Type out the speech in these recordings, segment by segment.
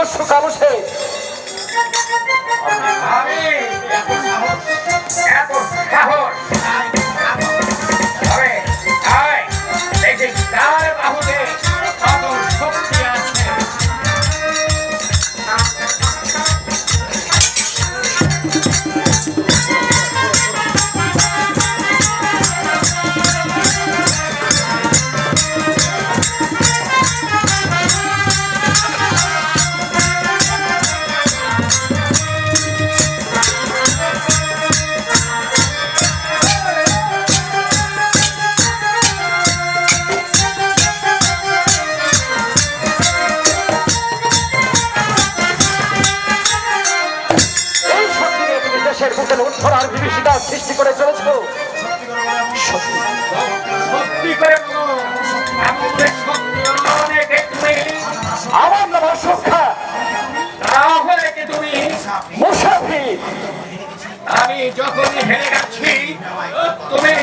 নিজস্ব কালসে আমি এত সাহস তবে আয় দেখি কার বাহুতে কত শক্তি আছে। উত্তরার বিভীষিকার সৃষ্টি করে চলেছ। সত্যি করে বলো, আমাদের শক্তি অনেক তুমি। আমার নাম অশোকা, তাহলে কি তুমি মুসাফির? আমি যখনই হেরে যাচ্ছি তুমি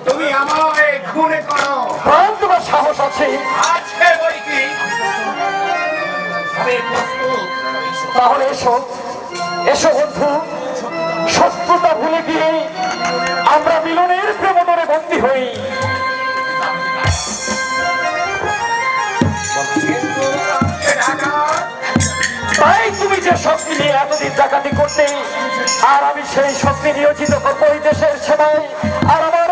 তুমি আমায় খুন করো। তোমার সাহস আছে? আছে বই কি? আমি প্রস্তুত। তাহলে এসো এসো বন্ধু, শত্রুতা ভুলে গিয়ে আমরা মিলনের প্রেমদরে বন্দী হই। তাই তুমি যে শক্তি নিয়ে এতদিন ডাকাতি করতে, আর আমি সেই শক্তি নিয়োজিত করবো এই দেশের সেবায় আর আমার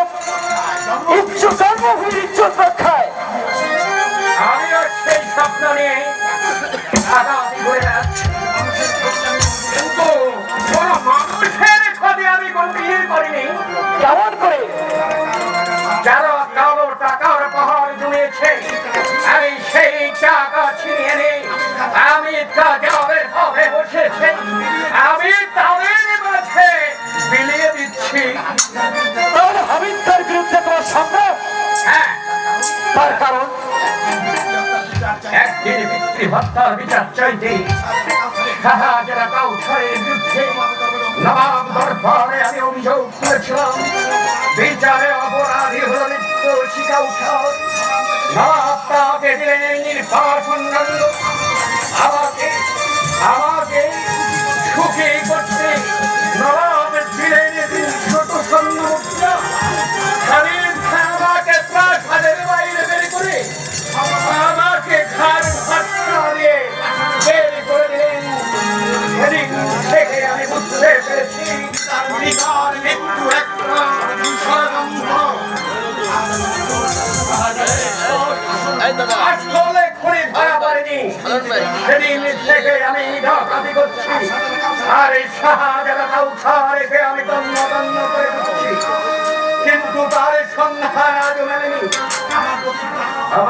উচ্চ জন্মভূমির ইজ্জত রক্ষায়। আমিও সেই স্বপ্ন নিয়ে ডাকাতি করে যাচ্ছি, কিন্তু কোনো মানুষের ক্ষতি আমি কোনদিন করিনি। কেমন করে? যারা কারোর টাকার পাহাড় জমিয়েছে আমি সেই টাকা ছিনিয়ে নিই। আমি তাদের ভাবে বসেছি, আমি তাদের মাঝে বিলিয়ে দিচ্ছি। তাহলে হামিদদার বিরুদ্ধে তোমার সংগ্রাম? হ্যাঁ, তার কারণ একদিন পিতৃহত্যার বিচার চাইতে যারা কাউসারের বিরুদ্ধে নবাব দরবারে আমি অভিযোগ করেছিলাম। বিচারে অপরাধী হল নিত্য শিকাউসার। নবাব তাকে দিলেন নির্বাসন দণ্ড। আমাকে আমাকে সুখী করতে নবাব দিলেন 300 স্বর্ণ মুদ্রা। খালিদ খান আমাকে প্রাসাদের বাইরে বের করে আমাকে ঘাড় ধাক্কা দিয়ে বের করে দিলেন। সেদিন থেকে আমি বুঝতে পেরেছি পিতার মৃত্যু একটা ষড়যন্ত্র। আসলে খুনি ধরা পড়েনি, সেদিন থেকে আমি ডাকাতি করছি আর এই শাহজালাল কাউসারকে আমি তন্ন তন্ন করে দিচ্ছি, কিন্তু তার সন্ধান আজও মেলেনি।